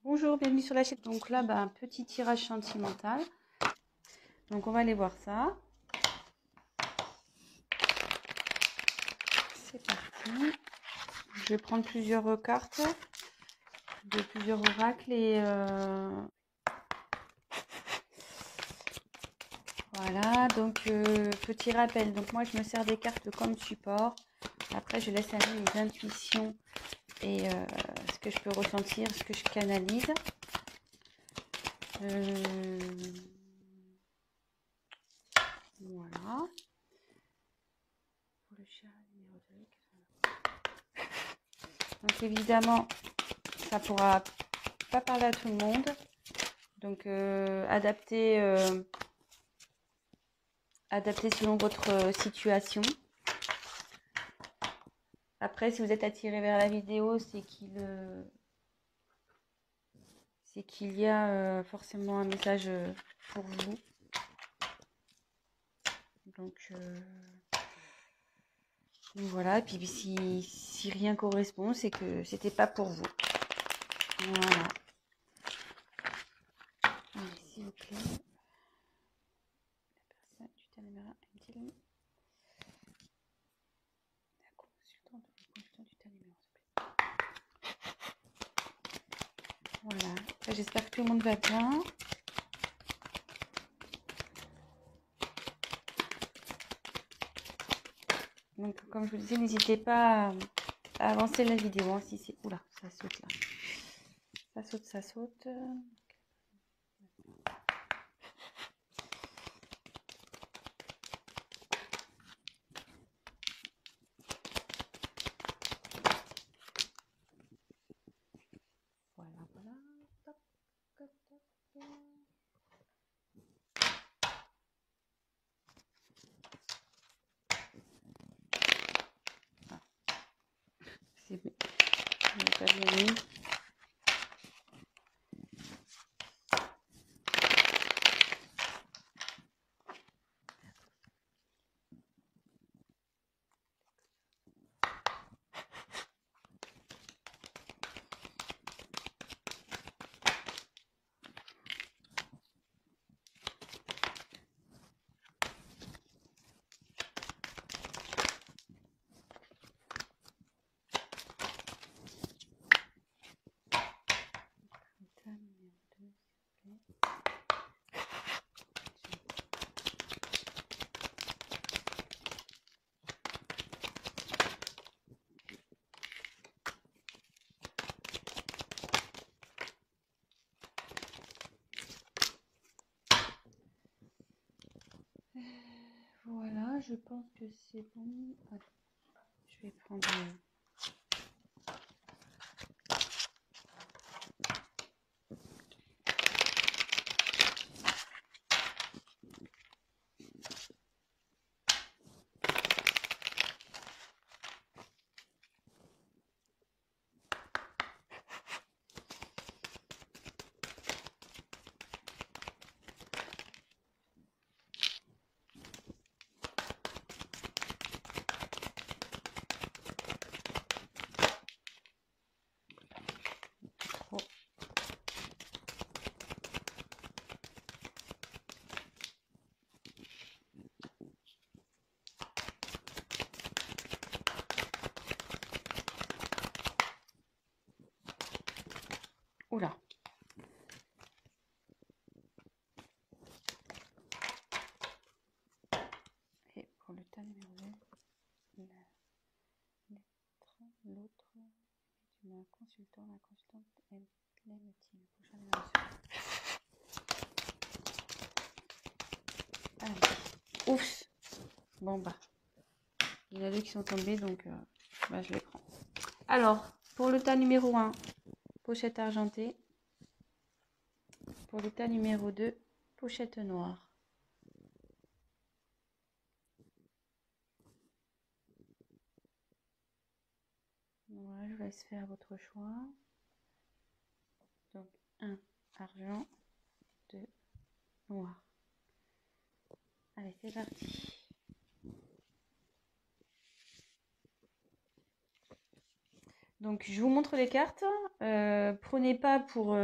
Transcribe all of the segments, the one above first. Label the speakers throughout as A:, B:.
A: Bonjour, bienvenue sur la chaîne. Donc là, un petit tirage sentimental. Donc on va aller voir ça. C'est parti. Je vais prendre plusieurs cartes de plusieurs oracles et voilà. Donc petit rappel. Donc moi je me sers des cartes comme support. Après je laisse aller les intuitions et ce que je peux ressentir, ce que je canalise. Voilà. Pour le chat numéro 2. Donc évidemment, ça pourra pas parler à tout le monde. Donc adapter selon votre situation. Après, si vous êtes attiré vers la vidéo, c'est qu'il y a forcément un message pour vous. Donc voilà, et puis si rien correspond, c'est que c'était pas pour vous. Voilà. Allez, s'il vous plaît. La personne, tu t'animeras une la consultante du t'animeras, s'il te plaît. Voilà. J'espère que tout le monde va bien. Donc, comme je vous disais, n'hésitez pas à avancer la vidéo. Hein, si c'est... Oula, ça saute là. Ça saute, ça saute. Voilà, voilà. Top, top, top, top. Ah, c'est pas bien mis. Voilà, je pense que c'est bon. Allez, je vais prendre... Oh. Oula. Et pour le tas numéro 2, l'autre, tu mets un consultant, la consultante, elle l'aime-t-il? Prochain numéro. Allez. Ouf. Bon il y en a deux qui sont tombés, donc je les prends. Alors, pour le tas numéro 1, pochette argentée. Pour le tas numéro 2, pochette noire. Voilà, je vous laisse faire votre choix. Donc, 1 argent, 2 noir. Allez, c'est parti. Donc, je vous montre les cartes. Prenez pas pour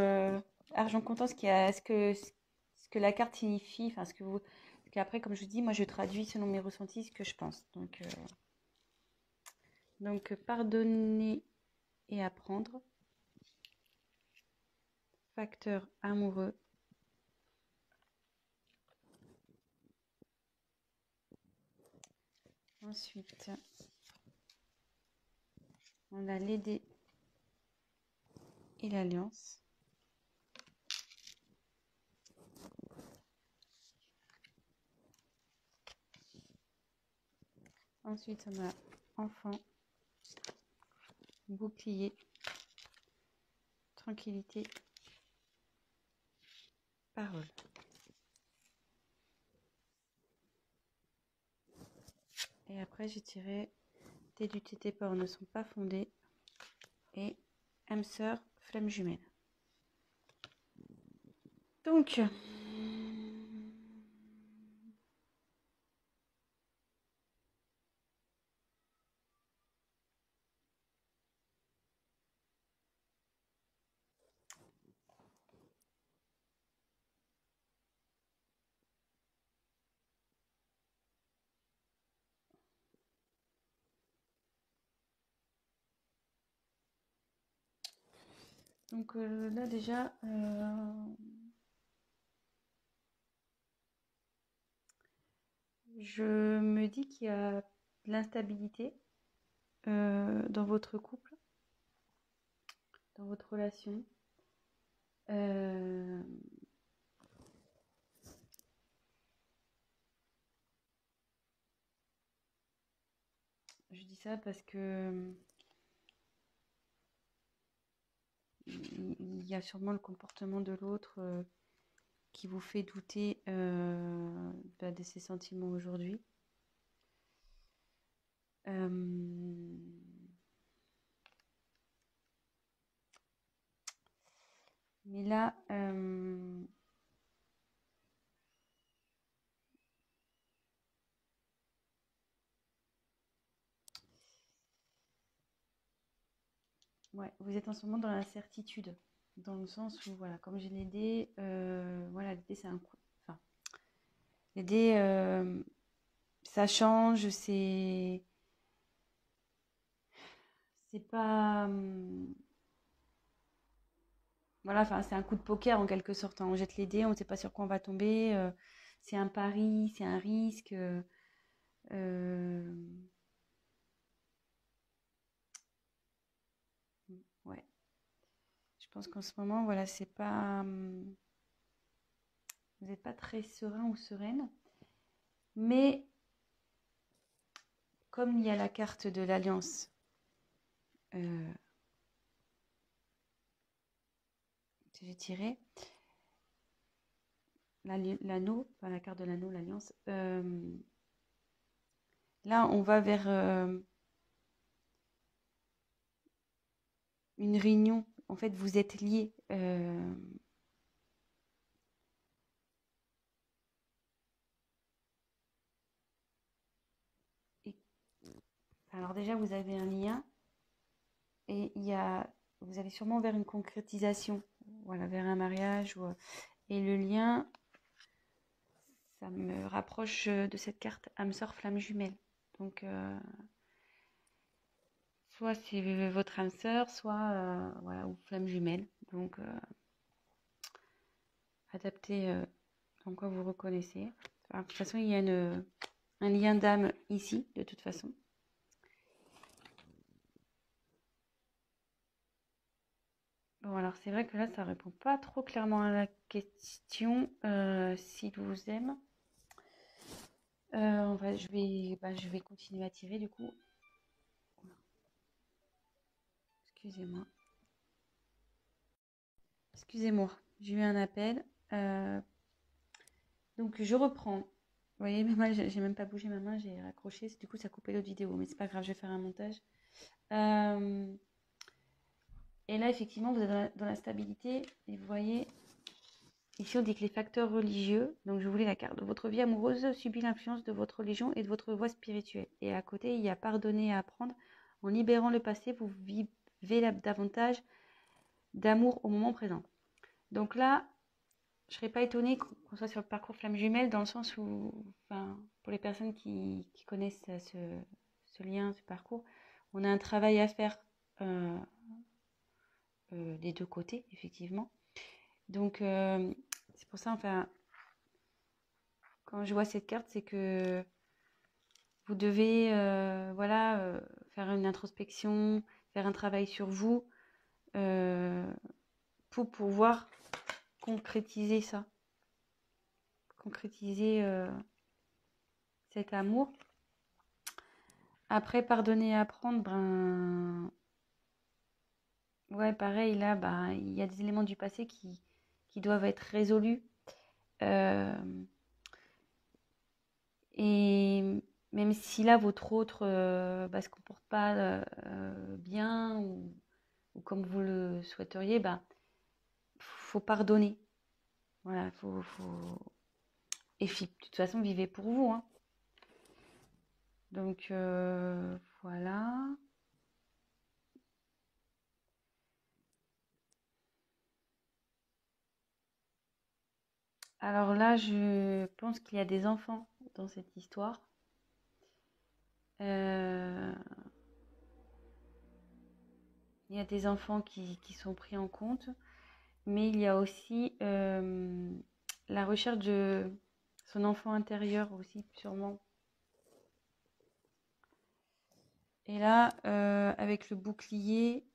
A: argent comptant ce que la carte signifie. Enfin, parce qu'après, comme je vous dis, moi, je traduis selon mes ressentis ce que je pense. Donc pardonner et apprendre. Facteur amoureux. Ensuite, on a l'aider et l'alliance. Ensuite, on a enfant, bouclier, tranquillité, parole. Et après, j'ai tiré tes du tes peurs ne sont pas fondés et âme sœur, flamme jumelle. Donc, là déjà, je me dis qu'il y a de l'instabilité dans votre couple, dans votre relation. Je dis ça parce que il y a sûrement le comportement de l'autre qui vous fait douter de ses sentiments aujourd'hui. Mais là, ouais, vous êtes en ce moment dans l'incertitude, dans le sens où, voilà, comme j'ai les dés, voilà, les dés, c'est un coup. Enfin, les dés, ça change, c'est pas. Voilà, enfin, c'est un coup de poker en quelque sorte, hein. On jette les dés, on ne sait pas sur quoi on va tomber. C'est un pari, c'est un risque. Euh, ouais. Je pense qu'en ce moment, voilà, c'est pas. Vous n'êtes pas très serein ou sereine. Mais comme il y a la carte de l'alliance que j'ai tirée, l'anneau, enfin la carte de l'anneau, l'alliance, là on va vers une réunion. En fait, vous êtes liés. Et, alors déjà, vous avez un lien et vous allez sûrement vers une concrétisation, voilà, vers un mariage. Et le lien, ça me rapproche de cette carte âme sœur flamme jumelle. Donc, soit c'est votre âme sœur, soit voilà, ou flamme jumelle. Donc, adapté en quoi vous reconnaissez. Enfin, de toute façon, il y a un lien d'âme ici, de toute façon. Bon, alors c'est vrai que là, ça répond pas trop clairement à la question s'il vous aime. Je vais continuer à tirer du coup. Excusez-moi. Excusez-moi, j'ai eu un appel. Donc je reprends. Vous voyez, mais moi j'ai même pas bougé ma main, j'ai raccroché. Du coup, ça a coupé l'autre vidéo, mais c'est pas grave, je vais faire un montage. Et là, effectivement, vous êtes dans la stabilité. Et vous voyez, ici, on dit que les facteurs religieux, donc je voulais la carte, votre vie amoureuse subit l'influence de votre religion et de votre voie spirituelle. Et à côté, il y a pardonner et apprendre. En libérant le passé, vous davantage d'amour au moment présent. Donc là, je ne serais pas étonnée qu'on soit sur le parcours flamme jumelle, dans le sens où, enfin, pour les personnes qui connaissent ce lien, ce parcours, on a un travail à faire des deux côtés, effectivement. Donc, c'est pour ça, enfin, quand je vois cette carte, c'est que vous devez faire une introspection, faire un travail sur vous pour pouvoir concrétiser ça, concrétiser cet amour. Après, pardonner et apprendre, ben ouais, pareil, là, ben, il y a des éléments du passé qui doivent être résolus. Et même si là, votre autre se comporte pas bien ou comme vous le souhaiteriez, ben, faut pardonner. Voilà, Et de toute façon, vivez pour vous. Hein. Donc, voilà. Alors là, je pense qu'il y a des enfants dans cette histoire. Il y a des enfants qui sont pris en compte, mais il y a aussi la recherche de son enfant intérieur aussi, sûrement. Et là, avec le bouclier,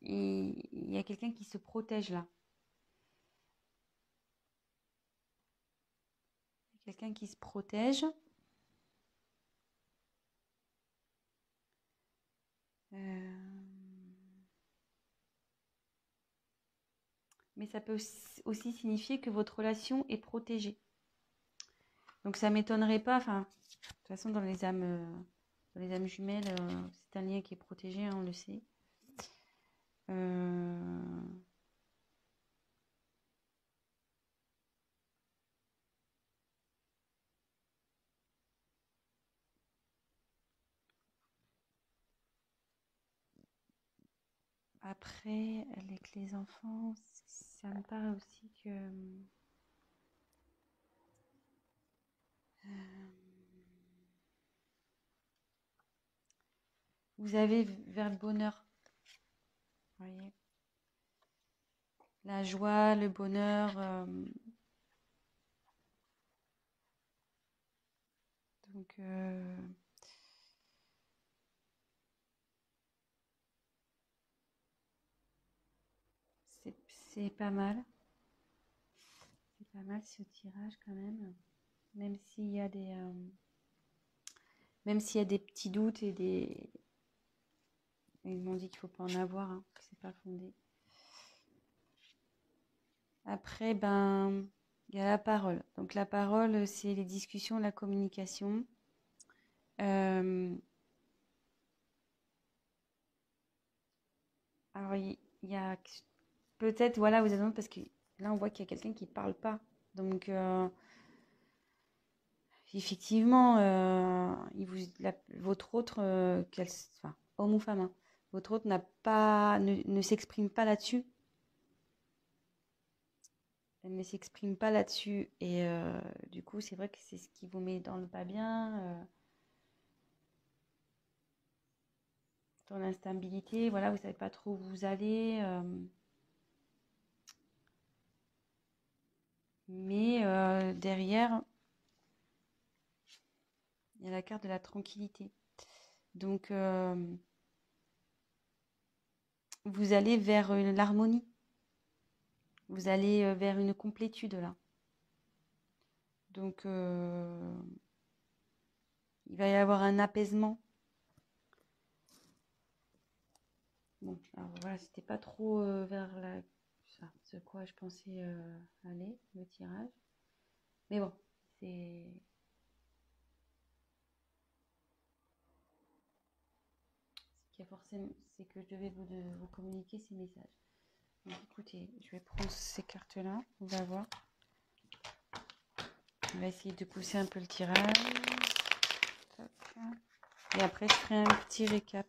A: il y a quelqu'un qui se protège là. Quelqu'un qui se protège. Mais ça peut aussi signifier que votre relation est protégée. Donc ça m'étonnerait pas, enfin, de toute façon dans les âmes jumelles, c'est un lien qui est protégé, hein, on le sait. Après, avec les enfants, ça me paraît aussi que vous avez vers le bonheur. Vous voyez, la joie, le bonheur. Donc, c'est pas mal. C'est pas mal ce tirage quand même. Même s'il y a des, même s'il y a des petits doutes et des, ils m'ont dit qu'il faut pas en avoir, hein, que c'est pas fondé. Après, ben, il y a la parole. Donc la parole, c'est les discussions, la communication. Alors il y a peut-être, voilà, vous avez parce que là on voit qu'il y a quelqu'un qui parle pas. Donc effectivement, votre autre, enfin, homme ou femme, hein, votre autre ne s'exprime pas là-dessus. Elle ne s'exprime pas là-dessus. Et du coup, c'est vrai que c'est ce qui vous met dans le pas bien, dans l'instabilité. Voilà, vous savez pas trop où vous allez. Mais derrière, il y a la carte de la tranquillité. Donc, vous allez vers l'harmonie. Vous allez vers une complétude là. Donc, il va y avoir un apaisement. Bon, alors voilà, c'était pas trop vers ce quoi je pensais aller, le tirage. Mais bon, c'est... c'est que je devais vous communiquer ces messages. Donc, écoutez, je vais prendre ces cartes-là, on va voir. On va essayer de pousser un peu le tirage. Tac. Et après, je ferai un petit récap.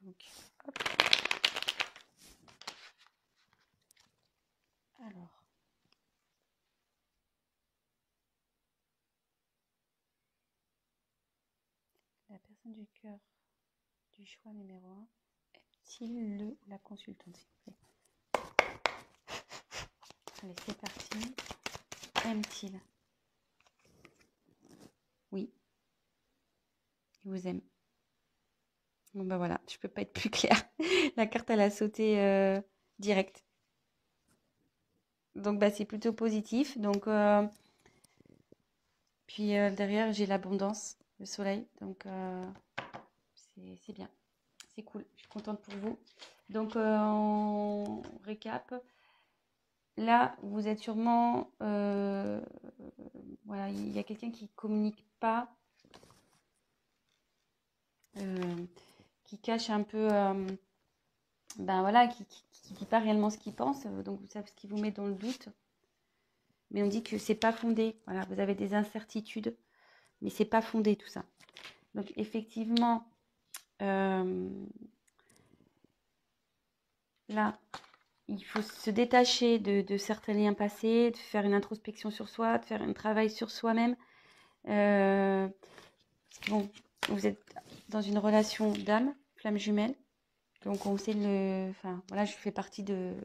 A: Donc, hop. Alors. La personne du cœur du choix numéro 1 est-il le ou la consultante, s'il vous plaît? Allez, c'est parti. Aime-t-il? Oui. Il vous aime. Bon, bah voilà, je peux pas être plus claire. La carte, elle a sauté direct. Donc, bah, c'est plutôt positif. Donc, puis derrière, j'ai l'abondance, le soleil. Donc, c'est bien. C'est cool. Je suis contente pour vous. Donc, on récap. Là, vous êtes sûrement... voilà, il y a quelqu'un qui communique pas, qui cache un peu... ben voilà, qui dit pas réellement ce qu'il pense. Donc, vous savez ce qui vous met dans le doute. Mais on dit que c'est pas fondé. Voilà, vous avez des incertitudes, mais c'est pas fondé tout ça. Donc, effectivement, là, il faut se détacher de certains liens passés, de faire une introspection sur soi, de faire un travail sur soi-même. Bon, vous êtes dans une relation d'âme, flamme jumelle. Donc on sait enfin voilà, je fais partie de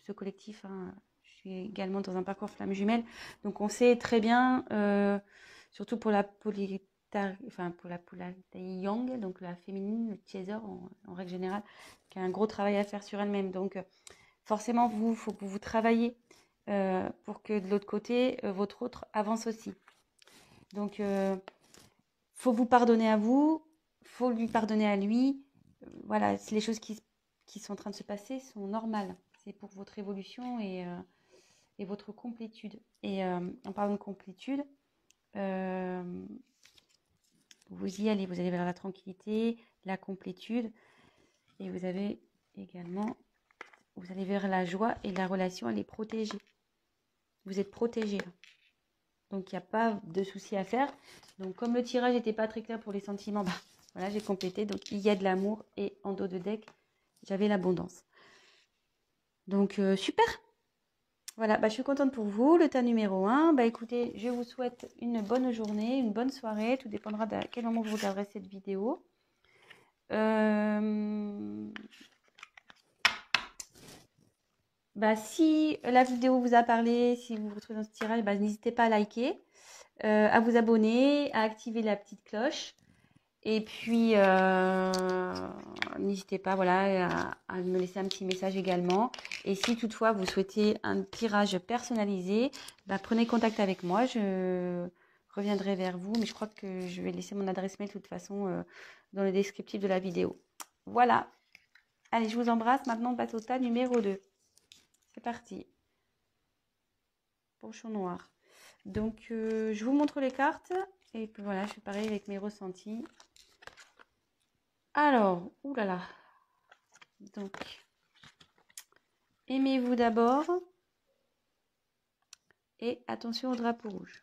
A: ce collectif. Hein. Je suis également dans un parcours flamme jumelle. Donc on sait très bien, surtout pour la polarité yang, donc la féminine, le chaser en règle générale, qui a un gros travail à faire sur elle-même. Donc forcément, il faut que vous travaillez pour que de l'autre côté, votre autre avance aussi. Donc faut vous pardonner à vous, faut lui pardonner à lui. Voilà, les choses qui sont en train de se passer sont normales. C'est pour votre évolution et votre complétude. Et en parlant de complétude, vous y allez. Vous allez vers la tranquillité, la complétude. Et vous avez également, vous allez vers la joie et la relation, elle est protégée. Vous êtes protégé là. Donc, il n'y a pas de souci à faire. Donc, comme le tirage n'était pas très clair pour les sentiments, bah, voilà, j'ai complété. Donc, il y a de l'amour et en dos de deck, j'avais l'abondance. Donc, super. Voilà, bah, je suis contente pour vous. Le tas numéro 1. Bah, écoutez, je vous souhaite une bonne journée, une bonne soirée. Tout dépendra de quel moment vous regarderez cette vidéo. Bah, si la vidéo vous a parlé, si vous vous retrouvez dans ce tirage, bah, n'hésitez pas à liker, à vous abonner, à activer la petite cloche. Et puis, n'hésitez pas voilà, à me laisser un petit message également. Et si toutefois vous souhaitez un tirage personnalisé, bah, prenez contact avec moi. Je reviendrai vers vous. Mais je crois que je vais laisser mon adresse mail de toute façon dans le descriptif de la vidéo. Voilà. Allez, je vous embrasse. Maintenant, on passe au tas numéro 2. C'est parti. Pochon noir. Donc, je vous montre les cartes. Et puis voilà, je fais pareil avec mes ressentis. Alors, oulala. Donc, aimez-vous d'abord. Et attention au drapeau rouge.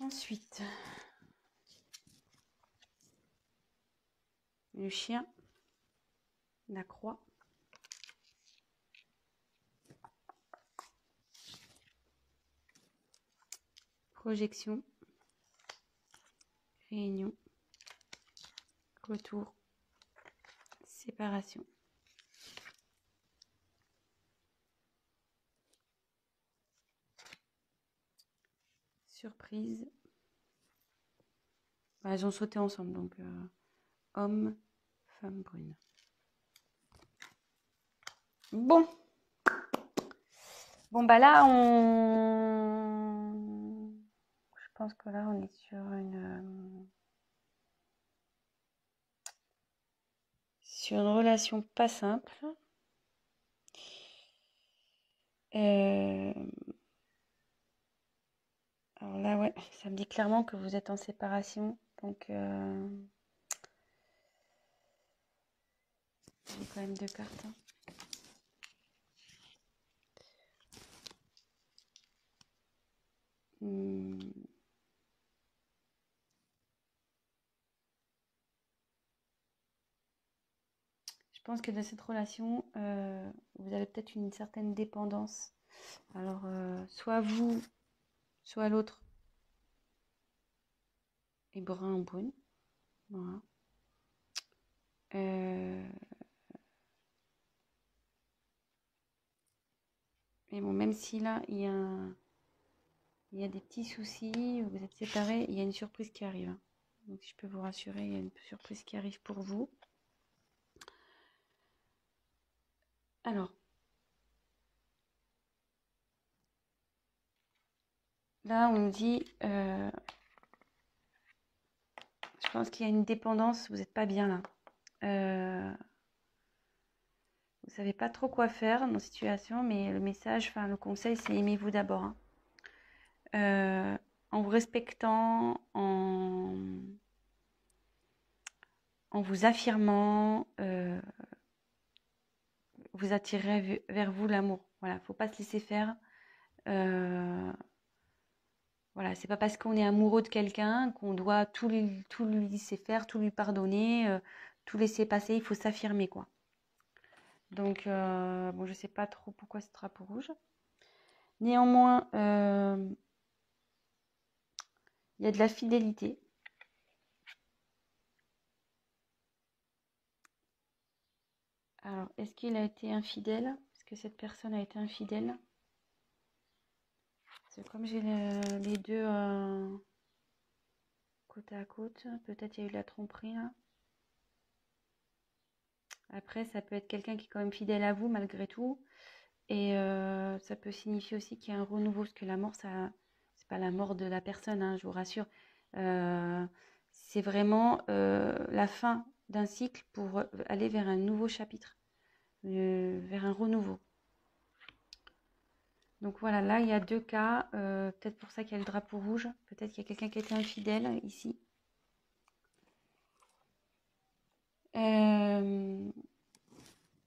A: Ensuite, le chien, la croix, projection, réunion, retour, séparation. Surprise. Bah, elles ont sauté ensemble, donc homme, femme brune. Bon. Bon, bah là, je pense que là, on est sur une relation pas simple. Alors là, ouais, ça me dit clairement que vous êtes en séparation. Donc, j'ai quand même 2 cartes. Hein. Hmm. Je pense que dans cette relation, vous avez peut-être une certaine dépendance. Alors, soit vous, soit l'autre est brun ou brune. Voilà. Mais bon, même si là, il y a des petits soucis, vous êtes séparés, il y a une surprise qui arrive. Hein. Donc, si je peux vous rassurer, il y a une surprise qui arrive pour vous. Alors, là, on me dit, je pense qu'il y a une dépendance, vous n'êtes pas bien là. Vous savez pas trop quoi faire dans cette situation, mais le message, enfin le conseil, c'est aimez-vous d'abord. Hein. En vous respectant, en vous affirmant, vous attirez vers vous l'amour. Voilà, faut pas se laisser faire. Voilà, c'est pas parce qu'on est amoureux de quelqu'un qu'on doit tout lui laisser faire, tout lui pardonner, tout laisser passer. Il faut s'affirmer, quoi. Donc, bon, je sais pas trop pourquoi ce drapeau rouge. Néanmoins, il y a de la fidélité. Alors, est-ce qu'il a été infidèle? Est-ce que cette personne a été infidèle? Parce que comme j'ai les deux côte à côte, peut-être il y a eu de la tromperie là. Après, ça peut être quelqu'un qui est quand même fidèle à vous malgré tout. Et ça peut signifier aussi qu'il y a un renouveau, parce que la mort, ça, c'est pas la mort de la personne, hein, je vous rassure. C'est vraiment la fin d'un cycle pour aller vers un nouveau chapitre, vers un renouveau. Donc voilà, là, il y a deux cas. Peut-être pour ça qu'il y a le drapeau rouge. Peut-être qu'il y a quelqu'un qui a été infidèle ici.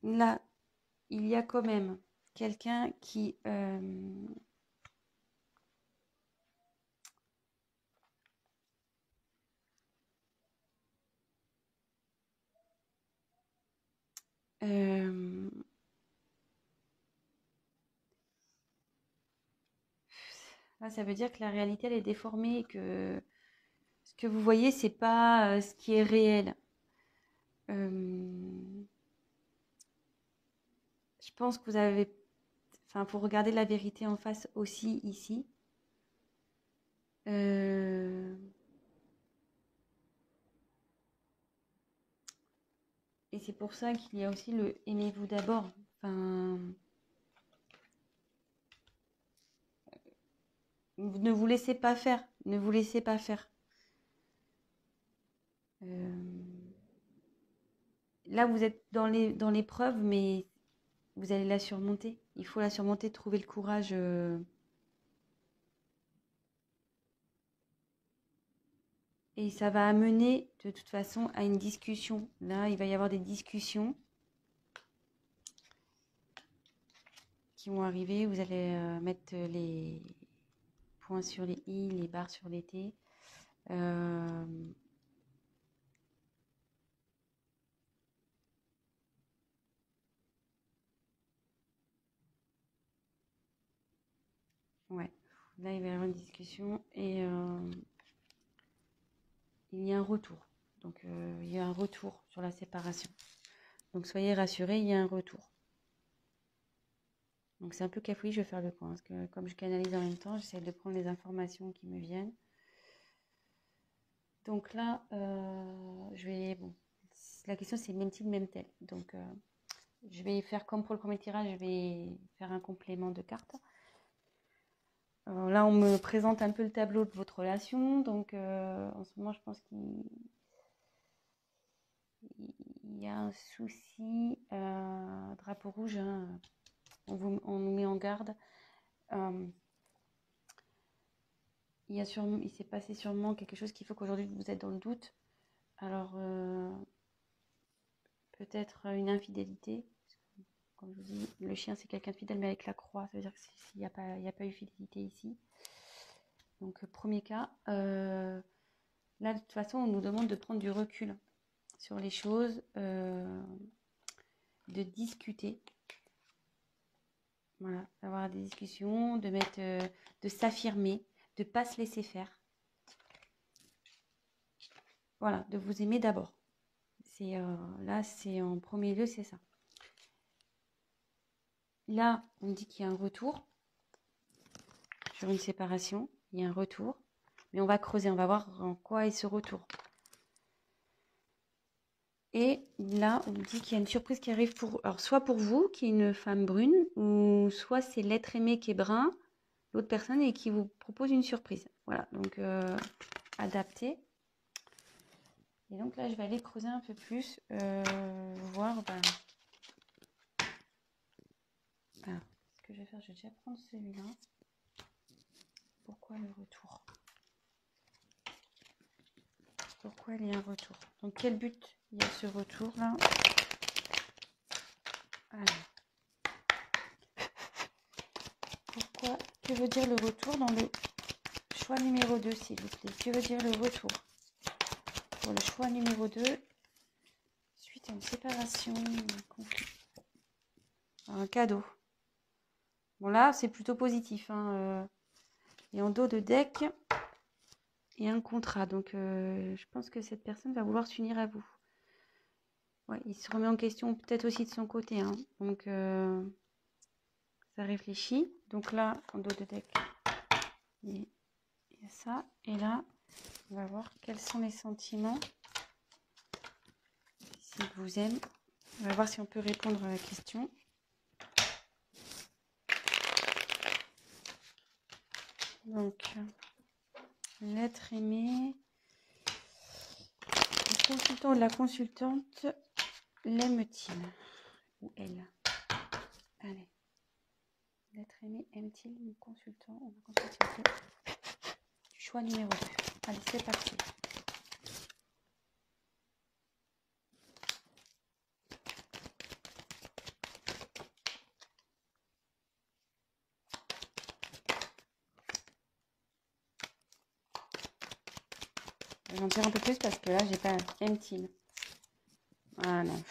A: Là, il y a quand même quelqu'un qui... là, ça veut dire que la réalité, elle est déformée et que ce que vous voyez, c'est pas ce qui est réel. Je pense que vous avez... Enfin, faut regarder la vérité en face aussi ici. Et c'est pour ça qu'il y a aussi le aimez-vous d'abord. Enfin, ne vous laissez pas faire. Ne vous laissez pas faire. Là, vous êtes dans l'épreuve, mais vous allez la surmonter. Il faut la surmonter, trouver le courage. Et ça va amener de toute façon à une discussion. Là, il va y avoir des discussions qui vont arriver. Vous allez mettre les points sur les i, les barres sur les t. Ouais, là il va y avoir une discussion et il y a un retour. Donc il y a un retour sur la séparation. Donc soyez rassurés, il y a un retour. Donc c'est un peu cafouillis, je vais faire le point. Parce que comme je canalise en même temps, j'essaie de prendre les informations qui me viennent. Donc là, je vais... Bon, la question c'est même-t-il, même-t-elle. Donc je vais faire comme pour le premier tirage, je vais faire un complément de cartes. Là, on me présente un peu le tableau de votre relation. Donc en ce moment, je pense qu'il y a un souci. Drapeau rouge, hein, on nous met en garde. Il s'est passé sûrement quelque chose qui fait qu'aujourd'hui vous êtes dans le doute. Alors, peut-être une infidélité. Comme je vous dis, le chien c'est quelqu'un de fidèle, mais avec la croix, ça veut dire qu'il n'y a pas eu fidélité ici. Donc, premier cas, là, de toute façon, on nous demande de prendre du recul sur les choses, de discuter. Voilà, d'avoir des discussions, de mettre, de s'affirmer, de ne pas se laisser faire. Voilà, de vous aimer d'abord. Là, c'est en premier lieu, c'est ça. Là, on dit qu'il y a un retour sur une séparation. Il y a un retour. Mais on va creuser, on va voir en quoi est ce retour. Et là, on dit qu'il y a une surprise qui arrive alors, soit pour vous, qui est une femme brune, ou soit c'est l'être aimé qui est brun, l'autre personne, et qui vous propose une surprise. Voilà, donc adapté. Et donc là, je vais aller creuser un peu plus, voir. Alors, ce que je vais faire, je vais déjà prendre celui-là. Pourquoi le retour? Pourquoi il y a un retour? Donc, quel but il y a ce retour-là? Alors, pourquoi? Que veut dire le retour dans le choix numéro 2, s'il vous plaît? Que veut dire le retour? Pour le choix numéro 2, suite à une séparation, un conflit. Un cadeau. Bon, là, c'est plutôt positif. Et en dos de deck, il y a un contrat. Donc, je pense que cette personne va vouloir s'unir à vous. Ouais, il se remet en question peut-être aussi de son côté. Donc, ça réfléchit. Donc là, en dos de deck, il y a ça. Et là, on va voir quels sont les sentiments. S'il vous aime. On va voir si on peut répondre à la question. Donc, l'être aimé. Le consultant ou la consultante l'aime-t-il? Ou elle? Allez. L'être aimé aime-t-il le consultant ou la consultante? Choix numéro 2. Allez, c'est parti. Je vais en dire un peu plus parce que là, j'ai pas aime-t-il. Ah non.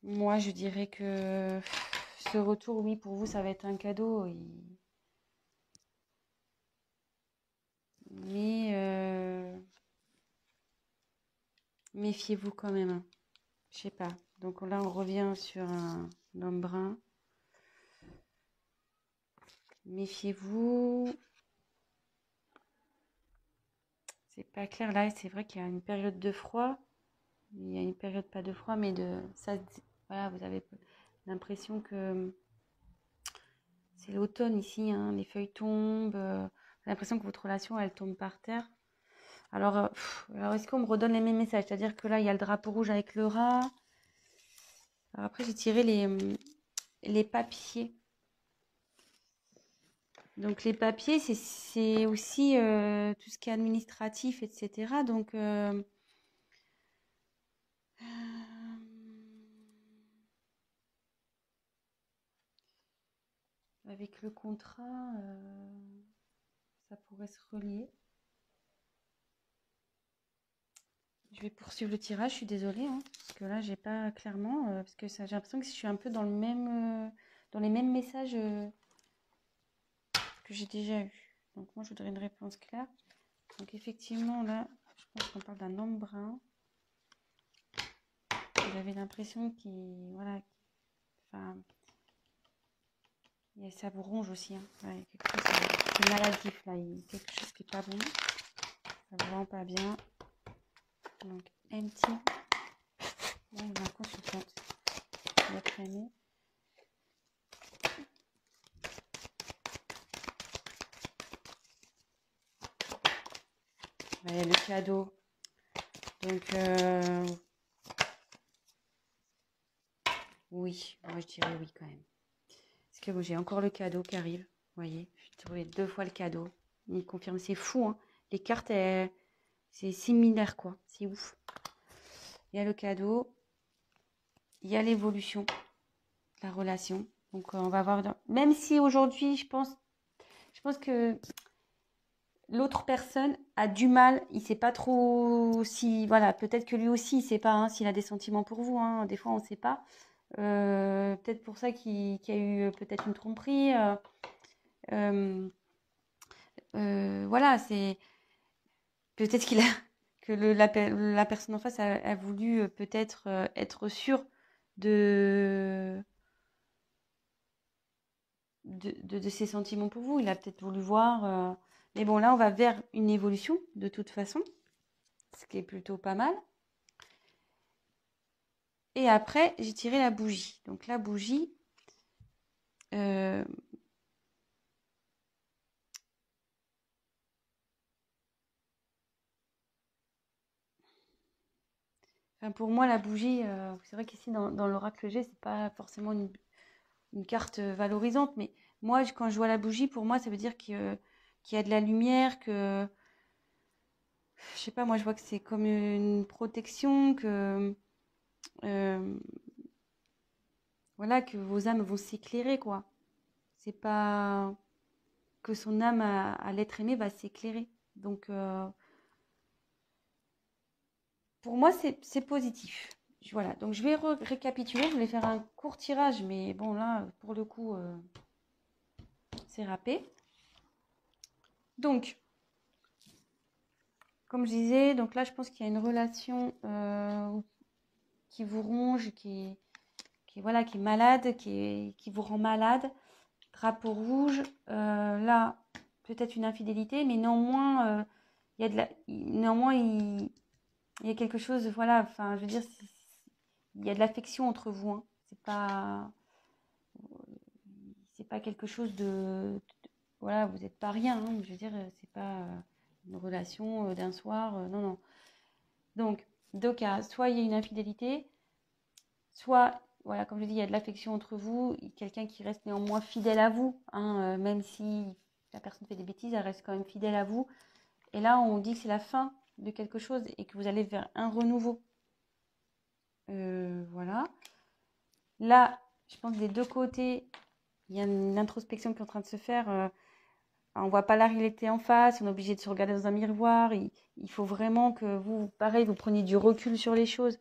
A: Moi, je dirais que ce retour, oui, pour vous, ça va être un cadeau. Mais méfiez-vous quand même. Je sais pas. Donc là, on revient sur un homme brun. Méfiez-vous. C'est pas clair là. C'est vrai qu'il y a une période de froid. Il y a une période pas de froid, mais de ça. Voilà, vous avez l'impression que c'est l'automne ici. Les feuilles tombent. J'ai l'impression que votre relation, elle tombe par terre. Alors est-ce qu'on me redonne les mêmes messages? C'est-à-dire que là, il y a le drapeau rouge avec le rat. Alors après, j'ai tiré les papiers. Donc, les papiers, c'est aussi tout ce qui est administratif, etc. Donc, avec le contrat, ça pourrait se relier. Je vais poursuivre le tirage, je suis désolée, parce que là, j'ai pas clairement, parce que j'ai l'impression que je suis un peu dans le même, dans les mêmes messages que j'ai déjà eu. Donc, moi, je voudrais une réponse claire. Donc, effectivement, là, je pense qu'on parle d'un homme brun. J'avais l'impression qu'il, voilà, enfin, et ça vous ronge aussi. Ouais, quelque chose c'est maladif là, quelque chose qui n'est pas bon. Ça vous rend pas bien. Donc, empty. Là, il y a un consultante. Votre aimé. Ouais, le cadeau. Donc, oui, moi je dirais oui quand même. Parce que j'ai encore le cadeau qui arrive. Vous voyez, j'ai trouvé 2 fois le cadeau. Il confirme, c'est fou. Les cartes, c'est similaire quoi. C'est ouf. Il y a le cadeau. Il y a l'évolution de la relation. Donc, on va voir. Même si aujourd'hui, je pense que l'autre personne a du mal. Il sait pas trop si, voilà, peut-être que lui aussi, il sait pas hein, s'il a des sentiments pour vous. Hein. Des fois, on ne sait pas. Peut-être pour ça qu'il y a eu peut-être une tromperie. Euh, voilà, c'est peut-être qu'il a que la personne en face a voulu peut-être être sûre de, de ses sentiments pour vous. Il a peut-être voulu voir. Mais bon, là, on va vers une évolution de toute façon, ce qui est plutôt pas mal. Et après, j'ai tiré la bougie. Donc la bougie, euh, enfin, pour moi, la bougie, c'est vrai qu'ici dans l'oracle G, c'est pas forcément une carte valorisante, mais moi, quand je vois la bougie, pour moi, ça veut dire qu'il y a de la lumière, que je sais pas, moi, je vois que c'est comme une protection, que euh, voilà, que vos âmes vont s'éclairer, quoi. C'est pas que son âme à l'être aimé va s'éclairer. Donc, pour moi, c'est positif. Voilà, donc je vais récapituler. Je voulais faire un court tirage, mais bon, là, pour le coup, c'est râpé. Donc, comme je disais, donc là, je pense qu'il y a une relation qui vous ronge, voilà, qui est malade, qui vous rend malade. Drapeau rouge, là, peut-être une infidélité, mais néanmoins, il y a néanmoins, il y a quelque chose, voilà, enfin, je veux dire, il y a de l'affection entre vous, hein. C'est pas quelque chose voilà, vous n'êtes pas rien, hein. Je veux dire, c'est pas une relation d'un soir, non, non. Donc, deux cas, soit il y a une infidélité, soit, voilà, comme je dis, il y a de l'affection entre vous, quelqu'un qui reste néanmoins fidèle à vous, hein, même si la personne fait des bêtises, elle reste quand même fidèle à vous. Et là, on dit que c'est la fin de quelque chose et que vous allez vers un renouveau. Voilà. Là, je pense que des deux côtés, il y a une introspection qui est en train de se faire. On ne voit pas la réalité en face, on est obligé de se regarder dans un miroir. Il faut vraiment que vous, pareil, vous preniez du recul sur les choses.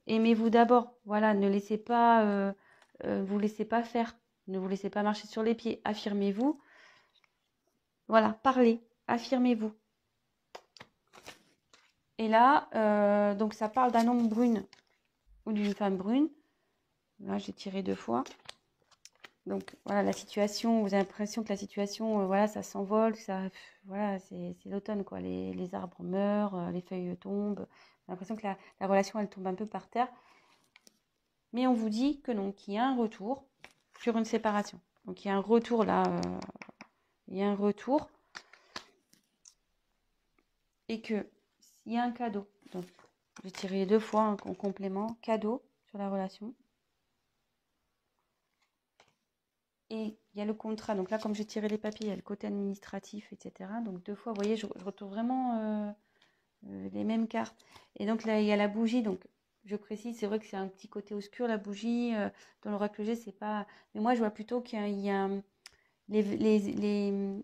A: Aimez-vous d'abord. Voilà, ne laissez pas, vous laissez pas faire. Ne vous laissez pas marcher sur les pieds. Affirmez-vous. Voilà, parlez. Affirmez-vous. Et là, donc ça parle d'un homme brune ou d'une femme brune. Là, j'ai tiré deux fois. Donc voilà, la situation, vous avez l'impression que la situation, voilà, ça s'envole, voilà, c'est l'automne, quoi. Les arbres meurent, les feuilles tombent. On a l'impression que la relation, elle tombe un peu par terre. Mais on vous dit que non, qu'il y a un retour sur une séparation. Donc il y a un retour là, il y a un retour. Et que s'il y a un cadeau, donc j'ai tiré deux fois en complément, cadeau sur la relation. Et il y a le contrat. Donc là, comme j'ai tiré les papiers, il y a le côté administratif, etc. Donc deux fois, vous voyez, je retrouve vraiment les mêmes cartes. Et donc là, il y a la bougie. Donc je précise, c'est vrai que c'est un petit côté obscur, la bougie. Dans l'oracle G, c'est pas... Mais moi, je vois plutôt qu'il y a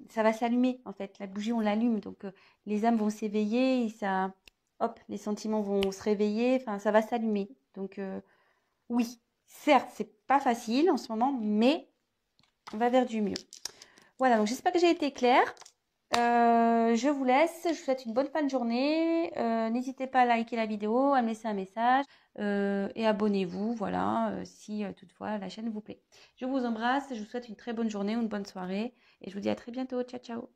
A: ça va s'allumer, en fait. La bougie, on l'allume. Donc les âmes vont s'éveiller et ça... Hop, les sentiments vont se réveiller. Enfin, ça va s'allumer. Donc oui, certes, c'est pas facile en ce moment, mais on va vers du mieux. Voilà, donc j'espère que j'ai été claire. Je vous laisse, je vous souhaite une bonne fin de journée. N'hésitez pas à liker la vidéo, à me laisser un message et abonnez-vous, voilà, si toutefois la chaîne vous plaît. Je vous embrasse, je vous souhaite une très bonne journée ou une bonne soirée et je vous dis à très bientôt. Ciao, ciao.